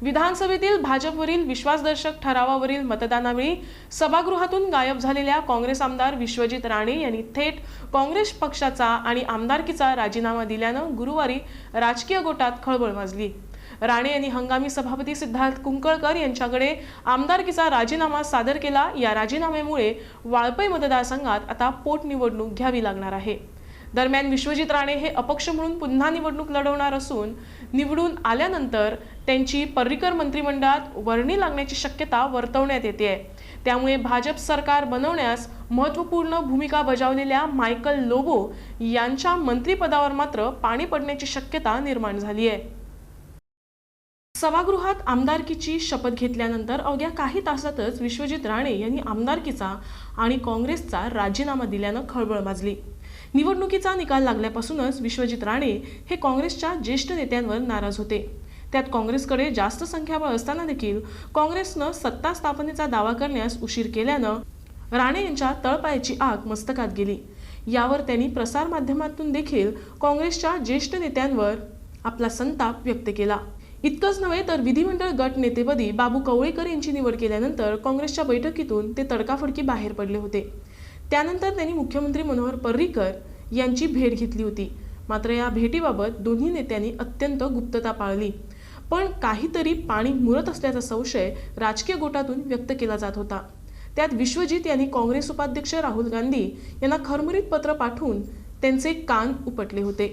विधानसभेतील भाजपवरील विश्वासदर्शक ठरावावरील मतदानावेळी सभागृहातून गायब झालेल्या काँग्रेस आमदार विश्वजित राणे यांनी थेट काँग्रेस पक्षाचा आणि आमदारकीचा राजीनामा दिल्यानं गुरुवारी राजकीय गोटात खळबळ माजली। राणे यांनी हंगामी सभापती सिद्धार्थ कुंकळकर यांच्याकडे आमदारकीचा राजीनामा सादर केला। या राजीनाम्यामुळे वाळपई मतदारसंघात आता पोटनिवडणूक घ्यावी लागणार आहे। दरम्यान विश्वजित राणे हे अपक्ष म्हणून पुन्हा निवडणूक लढवणार असून निवडून आल्यानंतर त्यांची पर्रिकर मंत्रिमंडळात वर्णी लागण्याची शक्यता वर्तवण्यात येते आहे। त्यामुळे भाजप सरकार बनवण्यास महत्त्वपूर्ण भूमिका बजावलेल्या मायकल लोबो यांच्या मंत्रिपदावर मात्र पाणी पडण्याची शक्यता निर्माण झाली आहे। सभागृहात आमदारकीची शपथ घेतल्यानंतर अवघ्या काही तासातच विश्वजित राणे यांनी आमदारकीचा आणि काँग्रेसचा राजीनामा दिल्यानं खळबळ माजली। निवडणुकीचा निकाल लागल्यापासूनच विश्वजित राणे हे काँग्रेसच्या ज्येष्ठ नेत्यांवर नाराज होते। त्यात काँग्रेसकडे जास्त संख्याबळ असताना देखील काँग्रेसनं सत्ता स्थापनेचा दावा करण्यास उशीर केल्यानं राणे यांच्या तळपायाची आग मस्तकात गेली। यावर त्यांनी प्रसार माध्यमातून देखील काँग्रेसच्या ज्येष्ठ नेत्यांवर आपला संताप व्यक्त केला। इतकंच नव्हे तर विधिमंडळ गट नेतेपदी बाबू कवळेकर यांची निवड केल्यानंतर काँग्रेसच्या बैठकीतून ते तडकाफडकी बाहेर पडले होते। त्यानंतर त्यांनी मुख्यमंत्री मनोहर पर्रिकर यांची भेट घेतली होती। मात्र या भेटीबाबत दोन्ही नेत्यांनी अत्यंत गुप्तता पाळली। पण काहीतरी पाणी मुरत असल्याचा संशय राजकीय गोटातून व्यक्त केला जात होता। त्यात विश्वजित यांनी काँग्रेस उपाध्यक्ष राहुल गांधी यांना खरमरीत पत्र पाठवून त्यांचे कान उपटले होते,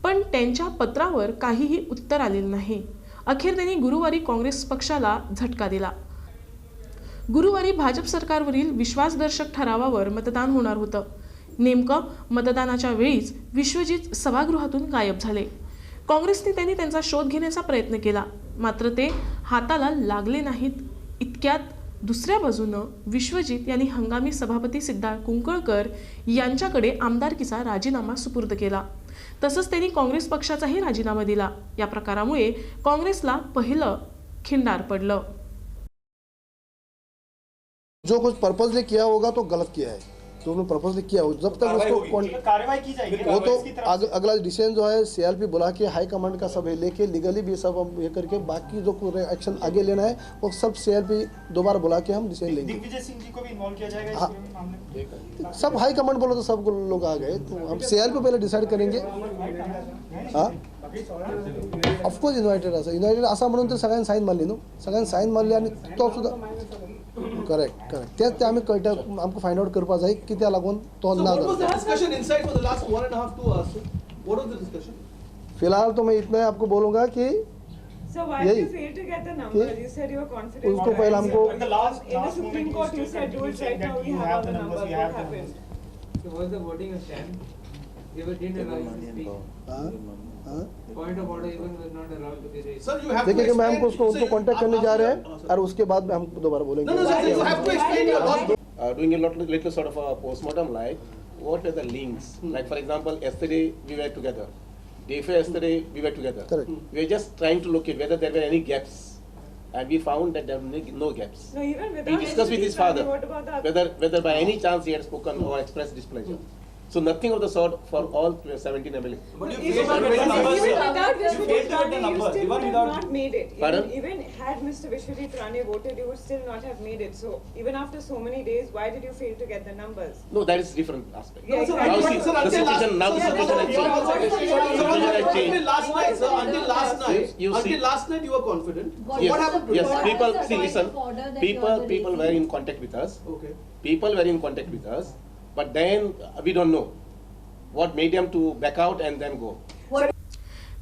पण त्यांच्या पत्रावर काहीही उत्तर आलेलं नाही। अखेर त्यांनी गुरुवारी काँग्रेस पक्षाला झटका दिला। गुरुवारी भाजप सरकारवरील विश्वासदर्शक ठरावावर मतदान होणार होतं। नेमकं मतदानाच्या वेळीच विश्वजित सभागृहातून गायब झाले। काँग्रेस नेत्यांनी त्यांचा शोध घेण्याचा प्रयत्न केला, मात्र ते हाताला लागले नाहीत। इतक्यात दुसऱ्या बाजूनं विश्वजित यांनी हंगामी सभापती सिद्धार्थ कुंकळकर यांच्याकडे आमदारकीचा राजीनामा सुपूर्द केला। तसंच त्यांनी काँग्रेस पक्षाचाही राजीनामा दिला। या प्रकारामुळे काँग्रेसला पहिलं खिंडार पडलं। जो कुछ पर्पजली किया होगा तो गलत किया है, तो उन्होंने पर्पजली किया हो, जब तक उसको कार्रवाई की जाएगी। वो तो अगला डिसीजन जो है सीआरपी बुला के हाई कमांड का सब है लेके लीगली भी सब हम ये करके बाकी जो एक्शन आगे लेना है वो सब सीआरपी दोबारा बुला के हम डिसीजन लेंगे। दिग्विजय सिंह जी को भी इन्वॉल्व किया जाएगा इस मामले में? सब हाई कमांड बोलो तो सब लोग आ गए, तो हम सीआरपी पहले डिसाइड करेंगे। हाँ ऑफकोर्स इन्व्हायटेड असं म्हणून तर सगळ्यांनी साईन मारली नो, सगळ्यांनी साईन मारली आणि तो सुद्धा करेक्ट तेच ते आम्ही कळटा आमकां फायंड आउट करपा जाय कित्या लागून तो ना फिलहाल तो मैं इतना आपको बोलूँगा कि यही उसको पहले हमको देखिए कि मैम को उसको कांटेक्ट करने जा रहे हैं और उसके बाद में हम दोबारा बोलेंगे। Doing a little sort of a postmortem, like what are the links? Like for example, yesterday we were together. Day before yesterday we were together. Correct. We were just trying to locate whether there were any gaps, and we found that there were no gaps. No, even without he discussed with his father what about the whether by any chance he had spoken or expressed displeasure. So nothing of the sort for all 17 MLA. But even without Vishwajit Rane, you still would have not made it. Even had Mr. Vishwajit Rane voted, you would still not have made it. So even after so many days, why did you fail to get the numbers? No, that is different aspect. Yeah, exactly. Now see, the situation has changed. Until last night, sir, until see. last night you were confident. So Yes, what happened to yes. you? People see, listen. People were in contact with us. Okay. People were in contact with us, but then we don't know what made them to back out and then go.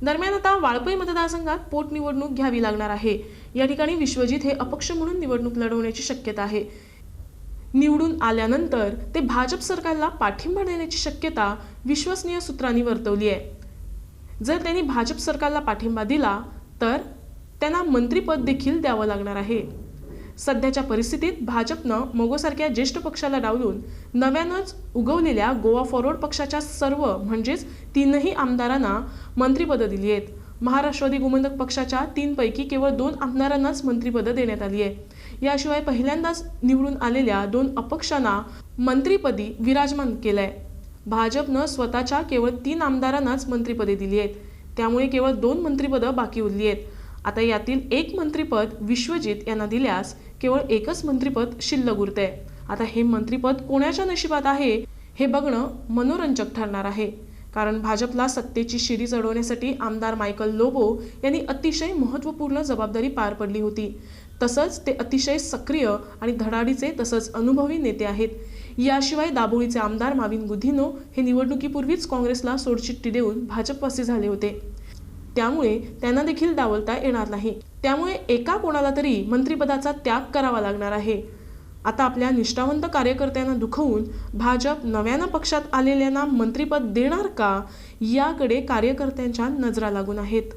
दरम्यान आता वाळपई मतदारसंघात पोटनिवडणूक घ्यावी लागणार आहे। या ठिकाणी विश्वजित हे अपक्ष म्हणून निवडणूक लढवण्याची शक्यता आहे। निवडून आल्यानंतर ते भाजप सरकारला पाठिंबा देण्याची शक्यता विश्वसनीय सूत्रांनी वर्तवली आहे। जर त्यांनी भाजप सरकारला पाठिंबा दिला तर त्यांना मंत्रिपद देखील द्यावं लागणार आहे। सध्याच्या परिस्थितीत भाजपनं मगोसारख्या ज्येष्ठ पक्षाला डावलून नव्यानंच उगवलेल्या गोवा फॉरवर्ड पक्षाच्या सर्व म्हणजेच 3ही आमदारांना मंत्रिपदं दिली आहेत। महाराष्ट्रवादी गोमंतक पक्षाच्या 3 पैकी केवळ 2 आमदारांनाच मंत्रिपदं देण्यात आली आहे। याशिवाय पहिल्यांदाच निवडून आलेल्या 2 अपक्षांना मंत्रिपदी विराजमान केलंय। भाजपनं स्वतःच्या केवळ 3 आमदारांनाच मंत्रिपदे दिली आहेत, त्यामुळे केवळ 2 मंत्रिपदं बाकी उरली आहेत। आता यातील एक मंत्रिपद विश्वजित यांना दिल्यास केवळ एकच मंत्रिपद शिल्लक उरते. आता हे मंत्रिपद कोणाच्या नशिबात आहे हे बघणं मनोरंजक ठरणार आहे. कारण भाजपला सत्तेची शिडी चढवण्यासाठी आमदार मायकल लोबो यांनी अतिशय महत्त्वपूर्ण जबाबदारी पार पडली होती. तसंच ते अतिशय सक्रिय आणि धडाडीचे तसंच अनुभवी नेते आहेत. याशिवाय दाबोळीचे आमदार माविन गुदिन्हो हे निवडणुकीपूर्वीच काँग्रेसला सोडचिठ्ठी देऊन भाजपवासी झाले होते. त्यामुळे त्यांना देखील डावलता येणार नाही. त्यामुळे एका कोणाला तरी मंत्रिपदाचा त्याग करावा लागणार आहे. आता आपल्या निष्ठावंत कार्यकर्त्यांना दुखवून भाजप नव्यानं पक्षात आलेल्यांना मंत्रिपद देणार का याकडे कार्यकर्त्यांच्या नजरा लागून आहेत.